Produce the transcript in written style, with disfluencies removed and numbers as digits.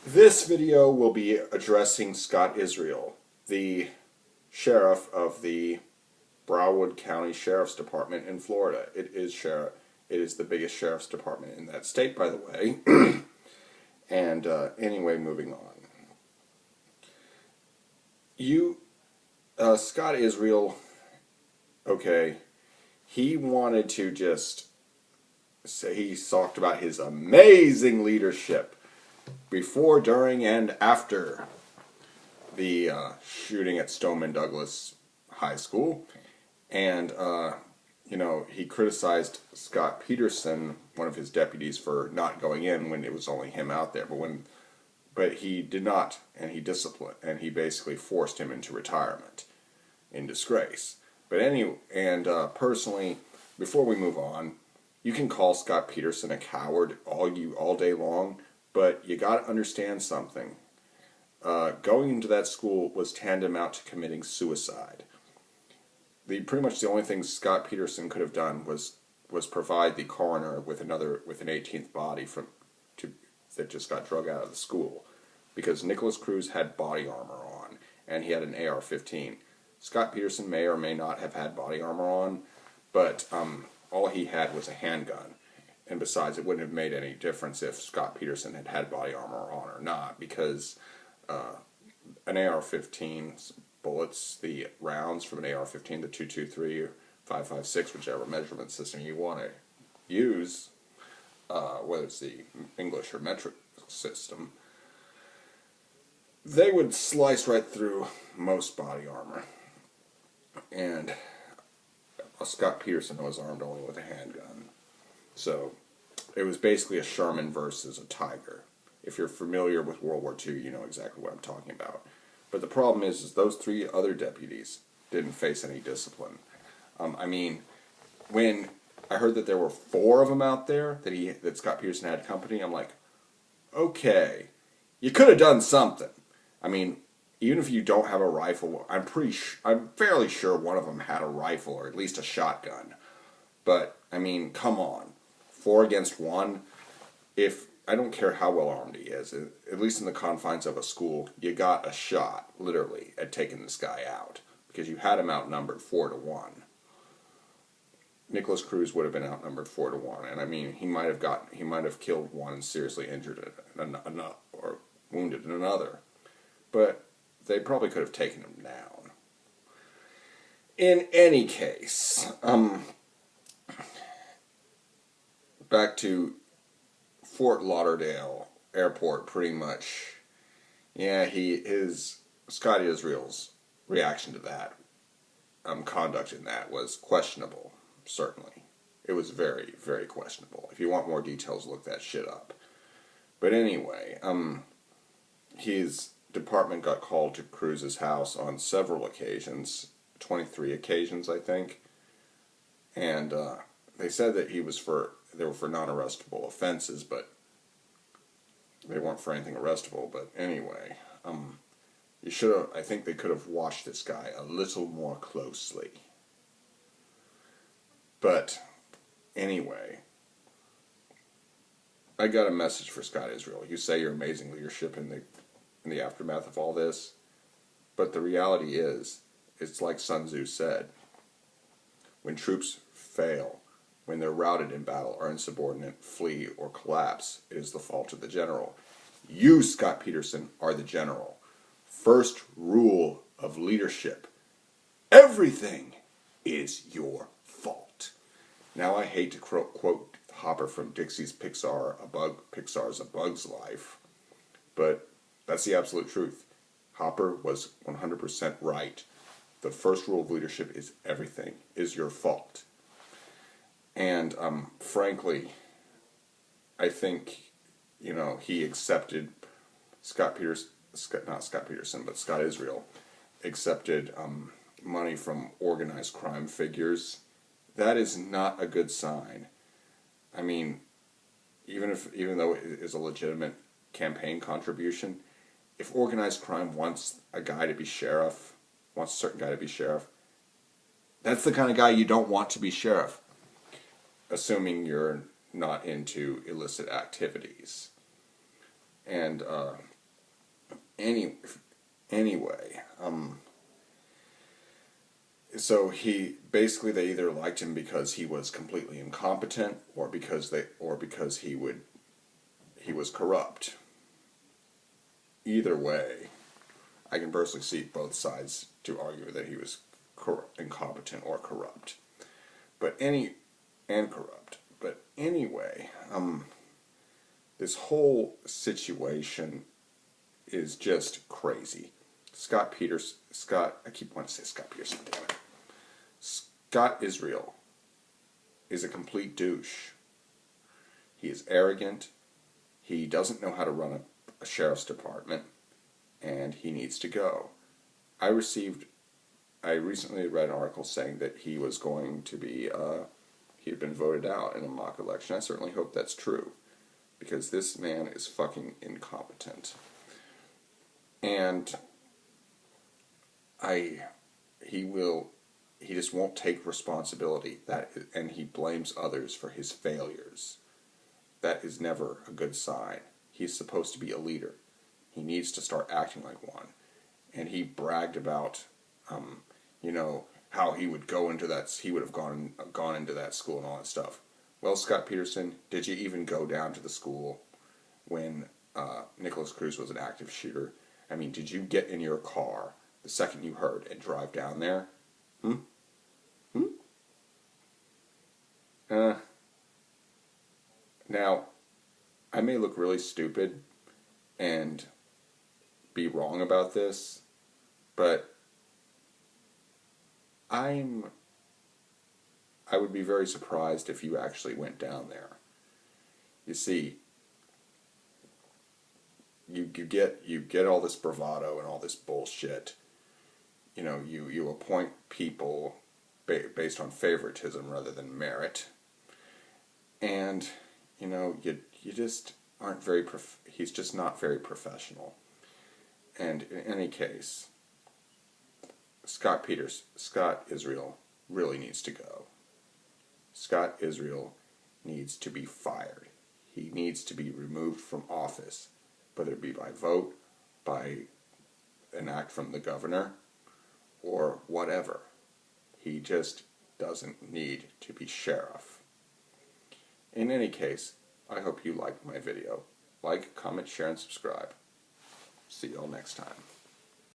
This video will be addressing Scott Israel, the sheriff of the Broward County Sheriff's Department in Florida. It is the biggest sheriff's department in that state, by the way. And anyway, moving on. Scott Israel, okay, he wanted to just say, he talked about his amazing leadership before, during, and after the shooting at Stoneman Douglas High School. And, he criticized Scott Peterson, one of his deputies, for not going in when it was only him out there. But he did not, and he disciplined, and he basically forced him into retirement in disgrace. But personally, before we move on, you can call Scott Peterson a coward all day long, but you got to understand something. Going into that school was tantamount to committing suicide. Pretty much the only thing Scott Peterson could have done was provide the coroner with an 18th body that just got drug out of the school, because Nikolas Cruz had body armor on and he had an AR-15. Scott Peterson may or may not have had body armor on, but all he had was a handgun. And besides, it wouldn't have made any difference if Scott Peterson had had body armor on or not, because an AR-15's bullets, the rounds from an AR-15, the 223 or 5.56, whichever measurement system you want to use, whether it's the English or metric system, they would slice right through most body armor. And Scott Peterson was armed only with a handgun. So it was basically a Sherman versus a Tiger. If you're familiar with World War II, you know exactly what I'm talking about. But the problem is those three other deputies didn't face any discipline. When I heard that there were 4 of them out there, that Scott Peterson had company, I'm like, okay, you could have done something. Even if you don't have a rifle, I'm fairly sure one of them had a rifle or at least a shotgun. But come on, 4 against 1. I don't care how well armed he is, at least in the confines of a school, you got a shot, literally, at taking this guy out, because you had him outnumbered 4-1. Nikolas Cruz would have been outnumbered 4-1, and he might have killed one and seriously injured or wounded another, but they probably could have taken him down. In any case, back to Fort Lauderdale Airport, pretty much. Yeah, Scott Israel's reaction to that, conduct in that was questionable, certainly. It was very, very questionable. If you want more details, look that shit up. But anyway, his department got called to Cruz's house on several occasions, 23 occasions, I think. And they said that they were for non-arrestable offenses, but they weren't for anything arrestable. But anyway, I think they could have watched this guy a little more closely. But anyway, I got a message for Scott Israel. You say your amazing leadership in the aftermath of all this, but the reality is, it's like Sun Tzu said, when troops fail, when they're routed in battle, are insubordinate, flee, or collapse, it is the fault of the general. You, Scott Peterson, are the general. First rule of leadership: everything is your fault. Now, I hate to quote Hopper from Dixie's Pixar's A Bug's Life, but that's the absolute truth. Hopper was 100% right. The first rule of leadership is everything is your fault. And frankly, I think, he accepted Scott Israel accepted money from organized crime figures. That is not a good sign. Even though it is a legitimate campaign contribution, if organized crime wants a certain guy to be sheriff, that's the kind of guy you don't want to be sheriff, assuming you're not into illicit activities. And anyway, so they either liked him because he was completely incompetent, or because he was corrupt. Either way, I can personally see both sides to argue that he was incompetent or corrupt, and corrupt. But anyway, this whole situation is just crazy. I keep wanting to say Scott Peterson, damn it. Scott Israel is a complete douche. He is arrogant. He doesn't know how to run a sheriff's department, and he needs to go. I recently read an article saying that he was going to be, he had been voted out in a mock election. I certainly hope that's true, because this man is fucking incompetent. And he just won't take responsibility, and he blames others for his failures. That is never a good sign. He's supposed to be a leader. He needs to start acting like one. And he bragged about, how he would have gone into that school and all that stuff. Well, Scott Peterson, did you even go down to the school when Nikolas Cruz was an active shooter? I mean, did you get in your car the second you heard and drive down there? Now, I may look really stupid and be wrong about this, but I would be very surprised if you actually went down there. You see, you get all this bravado and all this bullshit. You appoint people based on favoritism rather than merit, and you just aren't very. He's just not very professional. And in any case, Scott Israel really needs to go. Scott Israel needs to be fired. He needs to be removed from office, whether it be by vote, by an act from the governor, or whatever. He just doesn't need to be sheriff. In any case, I hope you liked my video. Like, comment, share, and subscribe. See y'all next time.